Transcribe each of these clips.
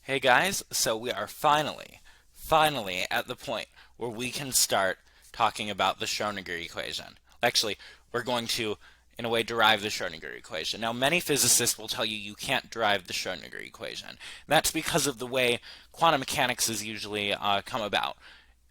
Hey guys, so we are finally at the point where we can start talking about the Schrodinger equation. Actually, we're going to, in a way, derive the Schrodinger equation. Now, many physicists will tell you you can't derive the Schrodinger equation. That's because of the way quantum mechanics is usually come about.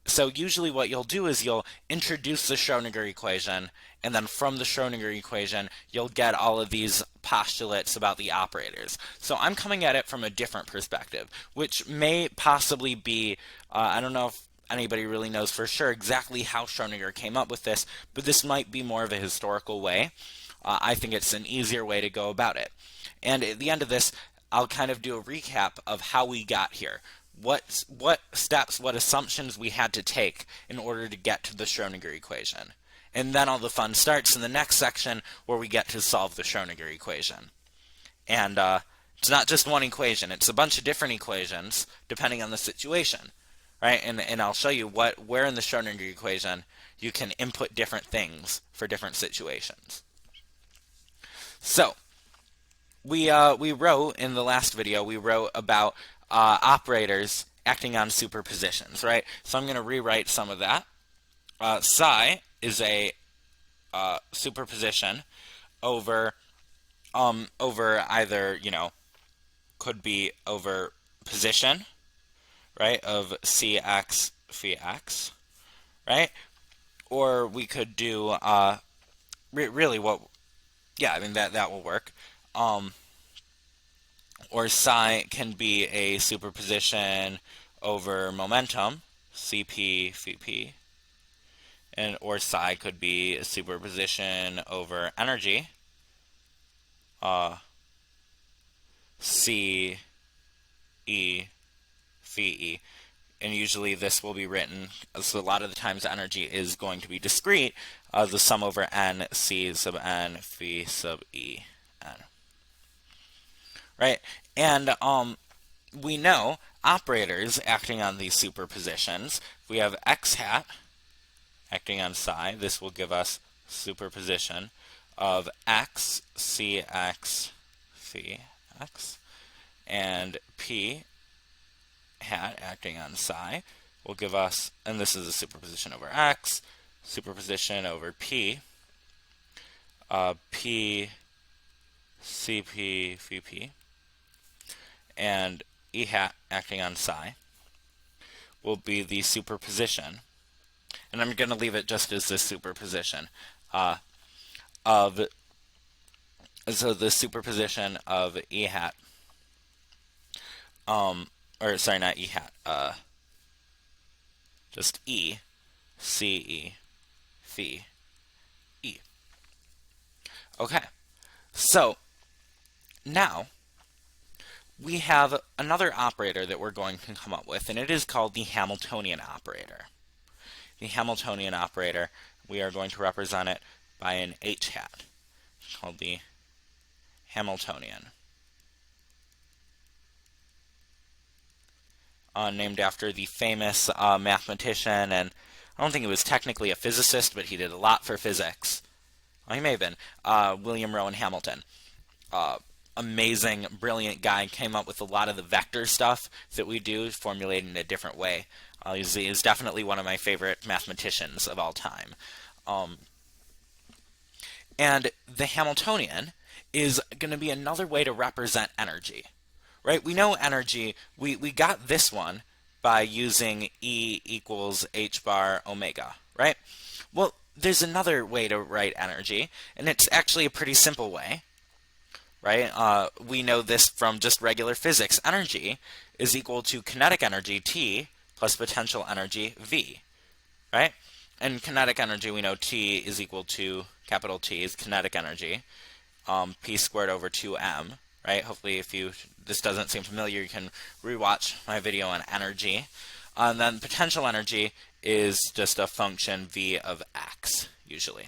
So usually what you'll do is you'll introduce the Schrodinger equation, and then from the Schrodinger equation, you'll get all of these postulates about the operators. So I'm coming at it from a different perspective, which may possibly be, I don't know if anybody really knows for sure exactly how Schrodinger came up with this, but this might be more of a historical way. I think it's an easier way to go about it. And at the end of this, I'll kind of do a recap of how we got here. What steps, what assumptions we had to take in order to get to the Schrodinger equation. And then all the fun starts in the next section where we get to solve the Schrodinger equation. And it's not just one equation, it's a bunch of different equations depending on the situation. Right? And I'll show you where in the Schrodinger equation you can input different things for different situations. So, we wrote in the last video, we wrote about operators acting on superpositions, right? So I'm going to rewrite some of that. Psi is a superposition over either, could be over position, right, of cx phi x, right? Or we could do really what, yeah, I mean that will work. Or psi can be a superposition over momentum, Cp phi p, and or psi could be a superposition over energy, C E phi e. And usually this will be written, so a lot of the times energy is going to be discrete, the sum over n C sub n phi sub e n. Right? And we know operators acting on these superpositions. If we have x hat acting on psi, this will give us superposition of x, cx, phi x, and p hat acting on psi will give us, and this is a superposition over x, superposition over p, p, cp, phi p, and E hat acting on psi will be the superposition, and I'm going to leave it just as this superposition of, so the superposition of E hat, or sorry, not E hat, just E, C E, phi E. Okay, so now we have another operator that we're going to come up with, and it is called the Hamiltonian operator. The Hamiltonian operator, we are going to represent it by an H hat, called the Hamiltonian, named after the famous mathematician, and I don't think he was technically a physicist, but he did a lot for physics. Well, he may have been, William Rowan Hamilton. Amazing, brilliant guy, came up with a lot of the vector stuff that we do, formulated in a different way. He's definitely one of my favorite mathematicians of all time. And the Hamiltonian is going to be another way to represent energy. Right? We know energy, we got this one by using E equals h bar omega, right? Well, there's another way to write energy, and it's actually a pretty simple way. Right? We know this from just regular physics. Energy is equal to kinetic energy, T, plus potential energy, V. Right? And kinetic energy, we know T is equal to, capital T is kinetic energy, P squared over 2M. Right? Hopefully if this doesn't seem familiar, you can rewatch my video on energy. And then potential energy is just a function V of x, usually.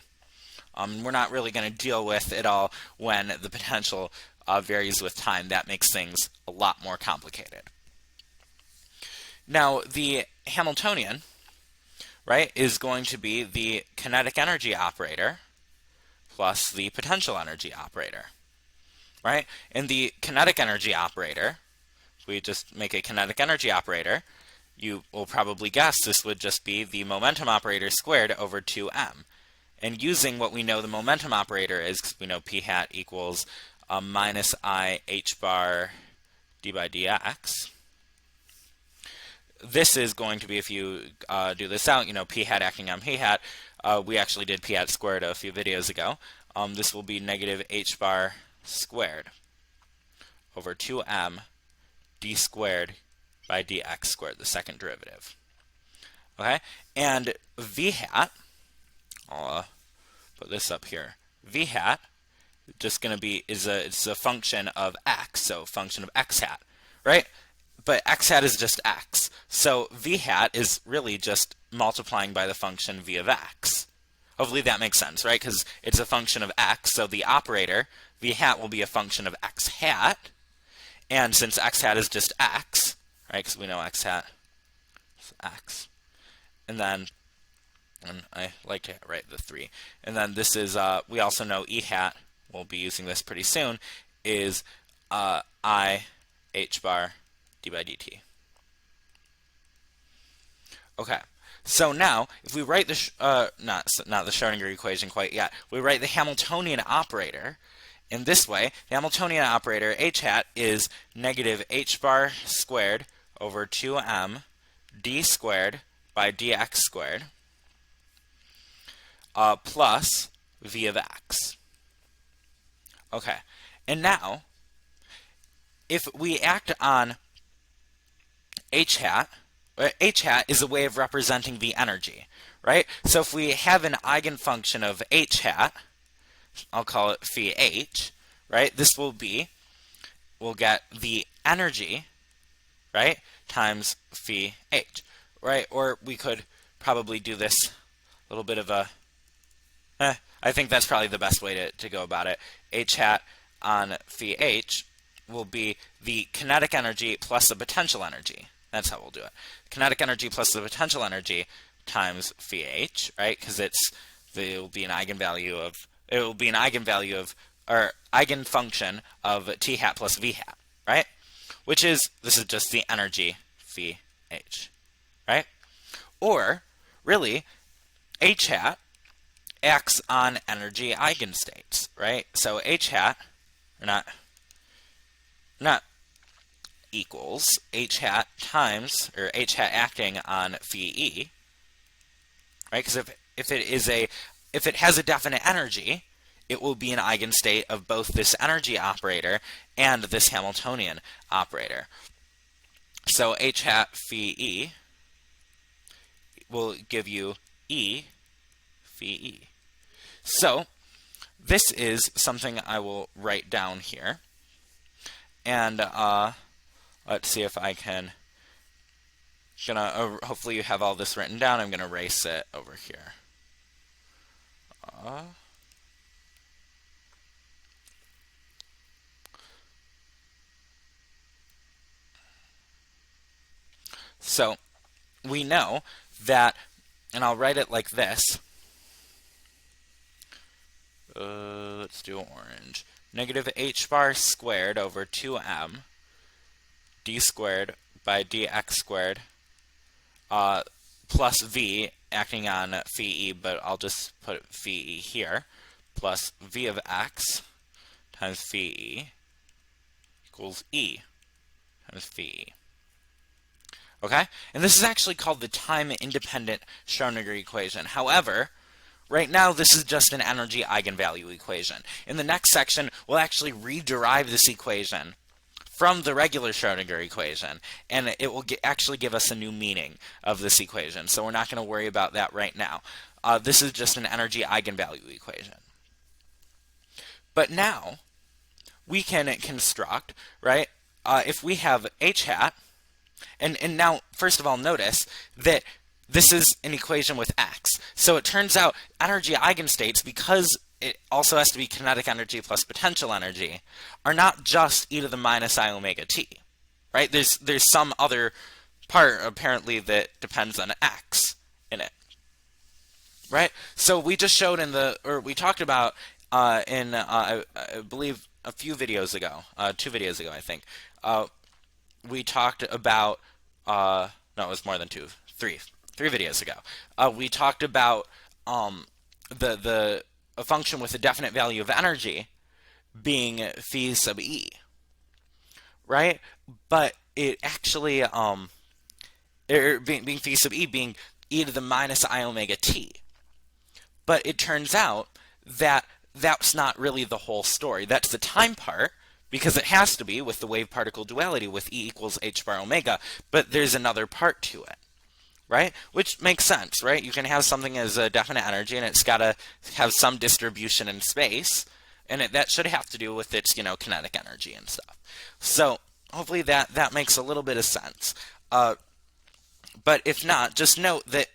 We're not really going to deal with it all when the potential varies with time. That makes things a lot more complicated. Now, the Hamiltonian, right, is going to be the kinetic energy operator plus the potential energy operator. Right? And the kinetic energy operator if we just make a kinetic energy operator, you will probably guess this would just be the momentum operator squared over 2m. And using what we know the momentum operator is, because we know p hat equals minus I h bar d by dx, this is going to be, if you do this out, p hat acting on p hat, we actually did p hat squared a few videos ago. This will be negative h bar squared over 2m d squared by dx squared, the second derivative. Okay, and v hat, I'll put this up here. V hat just going to be it's a function of x, so function of x hat, right? But x hat is just x, so v hat is really just multiplying by the function v of x. Hopefully that makes sense, right? Because it's a function of x, so the operator v hat will be a function of x hat, and since x hat is just x, right? Because we know x hat is x, and then I like to write the 3. And then this is, we also know E hat, we'll be using this pretty soon, is I h bar d by dt. Okay, so now if we write the, not the Schrodinger equation quite yet, we write the Hamiltonian operator in this way. The Hamiltonian operator, h hat, is negative h bar squared over 2m d squared by dx squared. Plus v of x. Okay, and now, if we act on h hat is a way of representing the energy, right? So if we have an eigenfunction of h hat, I'll call it phi h, right? This will be, we'll get the energy, right, times phi h, right? Or we could probably do this a little bit of a I think that's probably the best way to go about it. H hat on phi h will be the kinetic energy plus the potential energy. That's how we'll do it. Kinetic energy plus the potential energy times phi h, right? Because it will be an eigenvalue of, or eigenfunction of t hat plus v hat, right? This is just the energy phi h, right? Or really, h hat acts on energy eigenstates, right? So h hat, or not equals h hat times, or h hat acting on phi e, right? Because if it has a definite energy, it will be an eigenstate of both this energy operator and this Hamiltonian operator. So h hat phi e will give you e phi e. So this is something I will write down here, and let's see if I can. Hopefully you have all this written down. I'm gonna erase it over here. So we know that, and I'll write it like this. Let's do orange. Negative h bar squared over 2m d squared by dx squared plus v acting on phi e, but I'll just put phi e here, plus v of x times phi e equals e times phi e. Okay? And this is actually called the time-independent Schrodinger equation. However, right now, this is just an energy eigenvalue equation. In the next section, we'll actually rederive this equation from the regular Schrodinger equation, and it will actually give us a new meaning of this equation. So we're not going to worry about that right now. This is just an energy eigenvalue equation. But now, we can construct, right, if we have h hat, and now, first of all, notice that this is an equation with x. So it turns out energy eigenstates, because it also has to be kinetic energy plus potential energy, are not just e to the minus I omega t, right? There's some other part, apparently, that depends on x in it, right? So we just showed we talked about I believe a few videos ago, 2 videos ago, I think, we talked about, no, it was more than three videos ago. We talked about the a function with a definite value of energy being phi sub e, right? But it actually, being phi sub e being e to the minus I omega t. But it turns out that that's not really the whole story. That's the time part, because it has to be with the wave-particle duality with E equals h bar omega, but there's another part to it, right? Which makes sense, right? You can have something as a definite energy, and it's got to have some distribution in space, and that should have to do with its, kinetic energy and stuff. So hopefully that makes a little bit of sense. But if not, just note that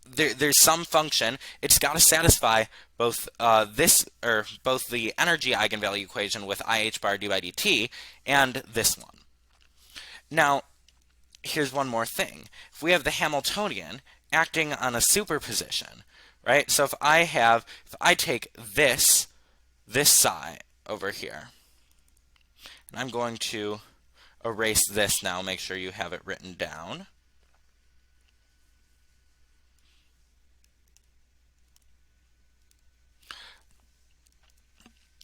there's some function. It's got to satisfy both both the energy eigenvalue equation with IH bar d by dt and this one. Now, here's one more thing. If we have the Hamiltonian acting on a superposition, right? So if I take this psi over here, and I'm going to erase this now, make sure you have it written down.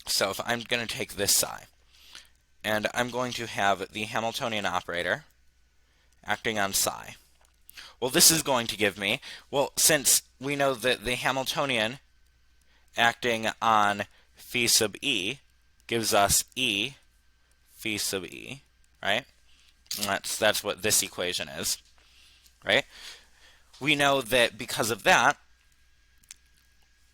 So if I'm going to take this psi, and I'm going to have the Hamiltonian operator acting on psi. Well, this is going to give me, well, since we know that the Hamiltonian acting on phi sub e gives us E phi sub e, right? And that's what this equation is, right? We know that because of that,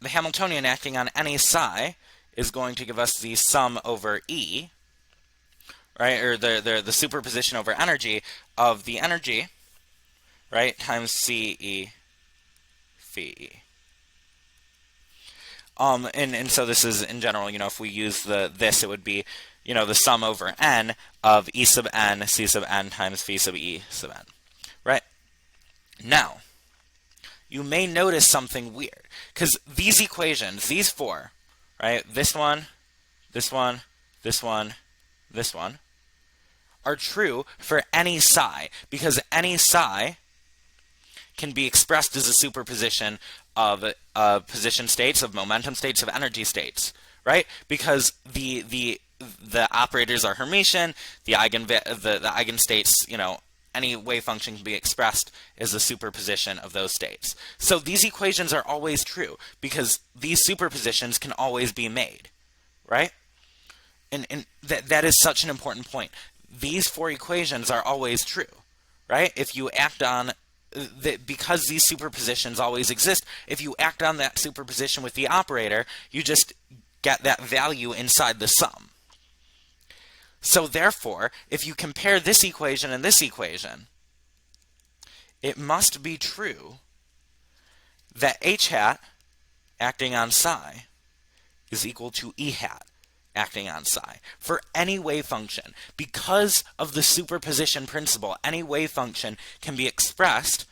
the Hamiltonian acting on any psi is going to give us the sum over E, right, or the superposition over energy of the energy, right, times CE phi E. And so this is, in general, if we use this, it would be, the sum over n of E sub n, C sub n times phi sub E sub n, right? Now, you may notice something weird, because these equations, these four, right, this one, this one, this one, this one, are true for any psi, because any psi can be expressed as a superposition of position states, of momentum states, of energy states, right? Because the operators are Hermitian, the eigenstates, any wave function can be expressed as a superposition of those states. So these equations are always true, because these superpositions can always be made, right? And that is such an important point. These four equations are always true, right? If you act on because these superpositions always exist, if you act on that superposition with the operator, you just get that value inside the sum. So therefore, if you compare this equation and this equation, it must be true that h hat acting on psi is equal to E hat acting on psi for any wave function. Because of the superposition principle, any wave function can be expressed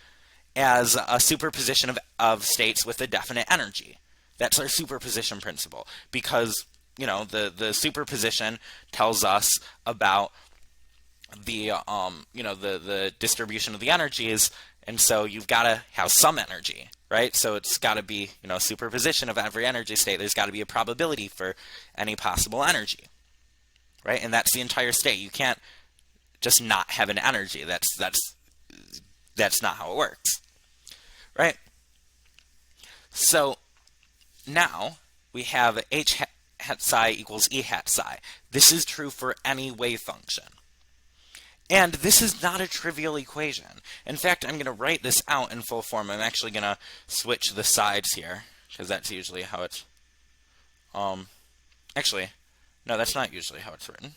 as a superposition of states with a definite energy. That's our superposition principle, because the superposition tells us about the the distribution of the energies, and so you've got to have some energy, right? So it's got to be superposition of every energy state. There's got to be a probability for any possible energy, right? And that's the entire state. You can't just not have an energy. That's not how it works, right? So now we have h hat psi equals E hat psi. This is true for any wave function. And this is not a trivial equation. In fact, I'm going to write this out in full form. I'm actually going to switch the sides here, because that's usually how it's... Actually, no, that's not usually how it's written.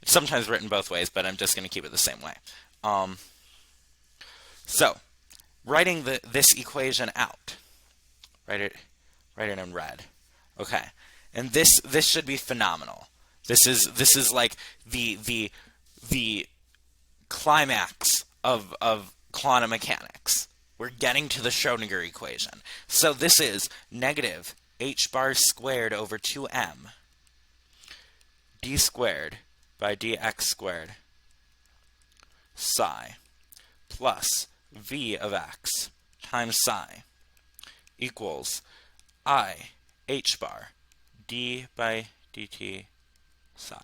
It's sometimes written both ways, but I'm just going to keep it the same way. So, writing this equation out. Write it in red. Okay, and this should be phenomenal. This is like the climax of quantum mechanics. We're getting to the Schrodinger equation. So this is negative h bar squared over 2m d squared by dx squared psi plus v of x times psi equals I h bar d by dt psi.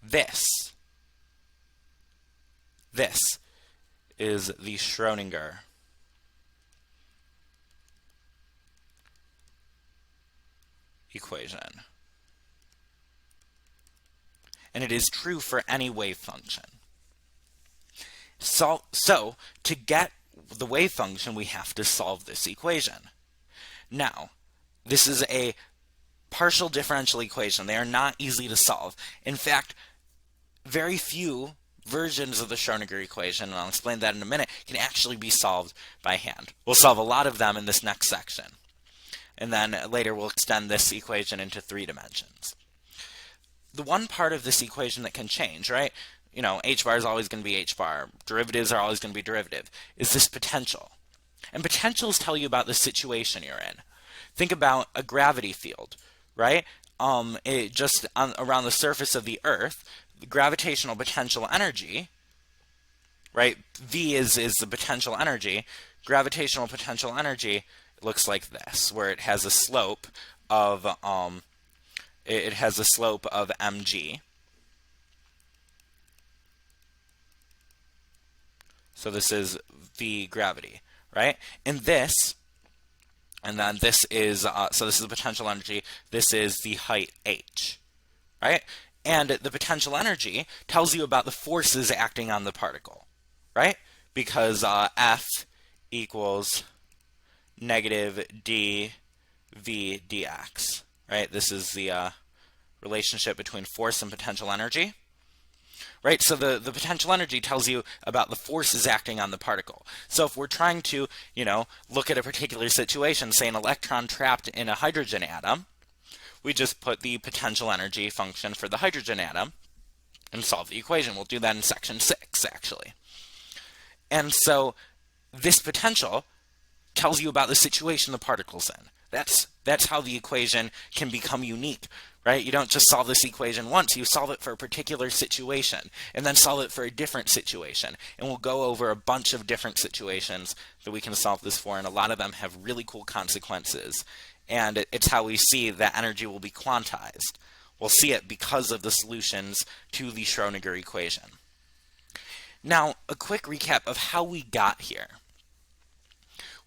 This is the Schrödinger equation. And it is true for any wave function. So to get the wave function, we have to solve this equation. Now, this is a partial differential equation. They are not easy to solve. In fact, very few versions of the Schrödinger equation, and I'll explain that in a minute, can actually be solved by hand. We'll solve a lot of them in this next section. And then later we'll extend this equation into 3 dimensions. The one part of this equation that can change, right? You know, h bar is always going to be h bar. Derivatives are always going to be derivative. Is this potential? And potentials tell you about the situation you're in. Think about a gravity field, right? Just around the surface of the Earth, the gravitational potential energy, right? V is the potential energy. Gravitational potential energy looks like this, where it has a slope of mg. So this is V gravity, right? And then this is so this is the potential energy. This is the height h, right? And the potential energy tells you about the forces acting on the particle, right? Because F equals negative dv dx, right? This is the relationship between force and potential energy, right? So the potential energy tells you about the forces acting on the particle. So if we're trying to, look at a particular situation, say an electron trapped in a hydrogen atom, we just put the potential energy function for the hydrogen atom and solve the equation. We'll do that in section 6, actually. And so this potential tells you about the situation the particle's in. That's how the equation can become unique, right? You don't just solve this equation once. You solve it for a particular situation, and then solve it for a different situation. And we'll go over a bunch of different situations that we can solve this for, and a lot of them have really cool consequences. And it's how we see that energy will be quantized. We'll see it because of the solutions to the Schrödinger equation. Now, a quick recap of how we got here.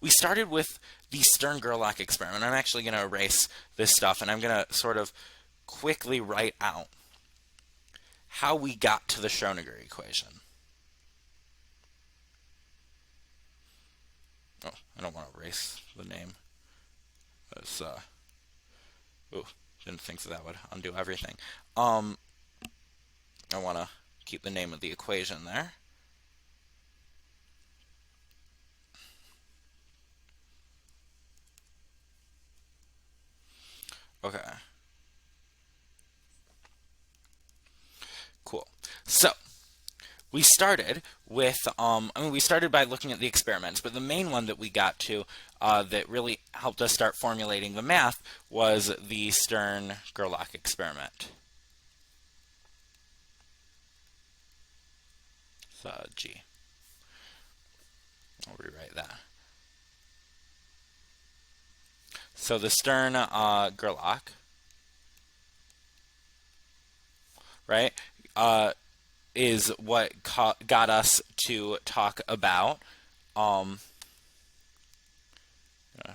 We started with the Stern-Gerlach experiment. I'm actually going to erase this stuff, and I'm going to sort of quickly write out how we got to the Schrödinger equation. Oh, I don't want to erase the name. Didn't think that would undo everything. I want to keep the name of the equation there. Okay. Cool. So, we started with, we started by looking at the experiments, but the main one that we got to that really helped us start formulating the math was the Stern-Gerlach experiment. So, G. I'll rewrite that. So the Stern-Gerlach, right, is what got us to talk about,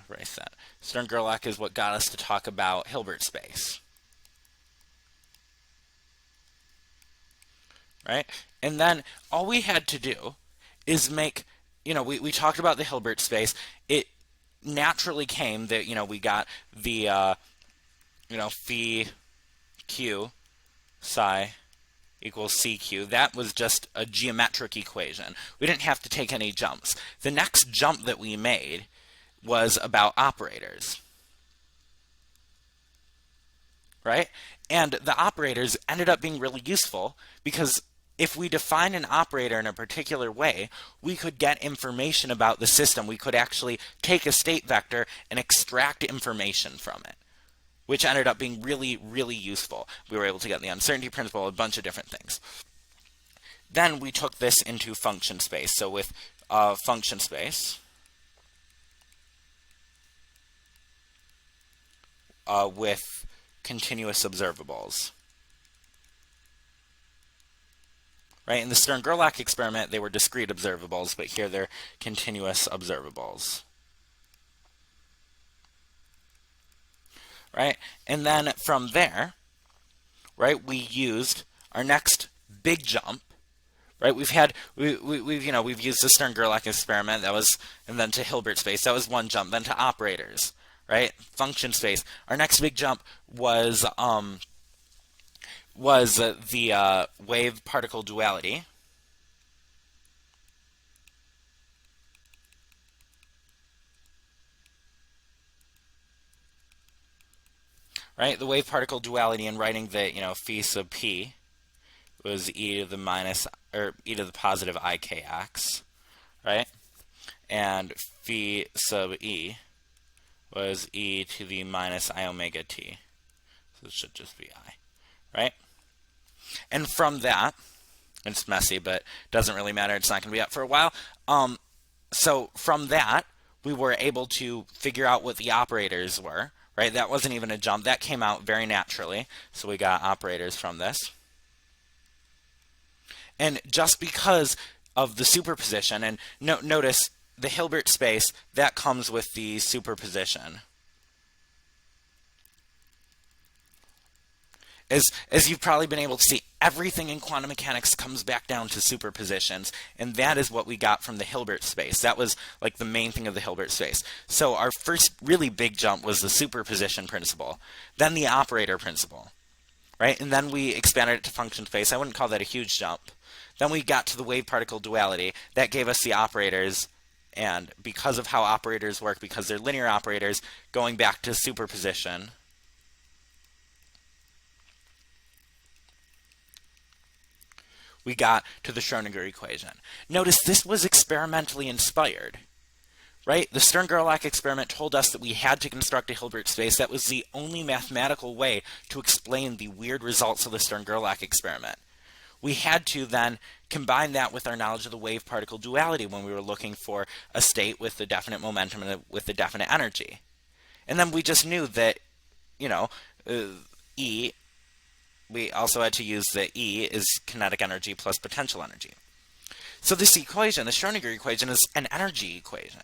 erase that. Stern-Gerlach is what got us to talk about Hilbert space, right? And then all we had to do is make, we talked about the Hilbert space. It naturally came that, we got the, phi q psi equals CQ. That was just a geometric equation. We didn't have to take any jumps. The next jump that we made was about operators, right? And the operators ended up being really useful because if we define an operator in a particular way, we could get information about the system. We could actually take a state vector and extract information from it, which ended up being really, really useful. We were able to get the uncertainty principle, a bunch of different things. Then we took this into function space. So with function space, with continuous observables. Right? In the Stern-Gerlach experiment, they were discrete observables, but here they're continuous observables. Right? And then from there, right, we used our next big jump. Right? We've used the Stern-Gerlach experiment, that was, and then to Hilbert space, that was one jump. Then to operators, right? Function space. Our next big jump was the wave-particle duality. Right, the wave-particle duality, and writing that phi sub p was e to the minus or e to the positive ikx, right? And phi sub e was e to the minus I omega t. So it should just be I, right? And from that, it's messy, but doesn't really matter. It's not going to be up for a while. So from that, we were able to figure out what the operators were, right? That wasn't even a jump. That came out very naturally. So we got operators from this. And just because of the superposition, and notice the Hilbert space, that comes with the superposition. As you've probably been able to see, everything in quantum mechanics comes back down to superpositions, and that is what we got from the Hilbert space. That was like the main thing of the Hilbert space. So our first really big jump was the superposition principle, then the operator principle, right? And then we expanded it to function space. I wouldn't call that a huge jump. Then we got to the wave-particle duality. That gave us the operators, and because of how operators work, because they're linear operators, going back to superposition, we got to the Schrödinger equation. Notice this was experimentally inspired, right? The Stern-Gerlach experiment told us that we had to construct a Hilbert space. That was the only mathematical way to explain the weird results of the Stern-Gerlach experiment. We had to then combine that with our knowledge of the wave-particle duality when we were looking for a state with a definite momentum and with a definite energy. And then we just knew that, E, we also had to use that E is kinetic energy plus potential energy. So this equation, the Schrödinger equation, is an energy equation,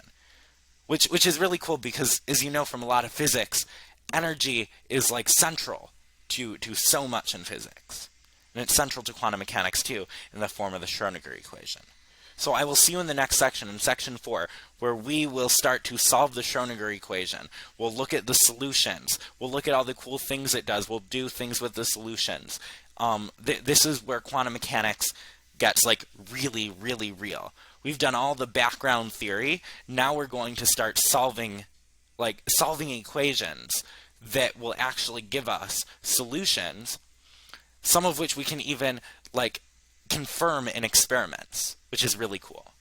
which is really cool because, as you know from a lot of physics, energy is like central to so much in physics. And it's central to quantum mechanics too, in the form of the Schrödinger equation. So I will see you in the next section, in section 4, where we will start to solve the Schrödinger equation. We'll look at the solutions. We'll look at all the cool things it does. We'll do things with the solutions. This is where quantum mechanics gets like really, really real. We've done all the background theory. Now we're going to start solving equations that will actually give us solutions, some of which we can even confirm in experiments, which is really cool.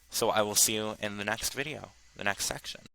So I will see you in the next video, the next section.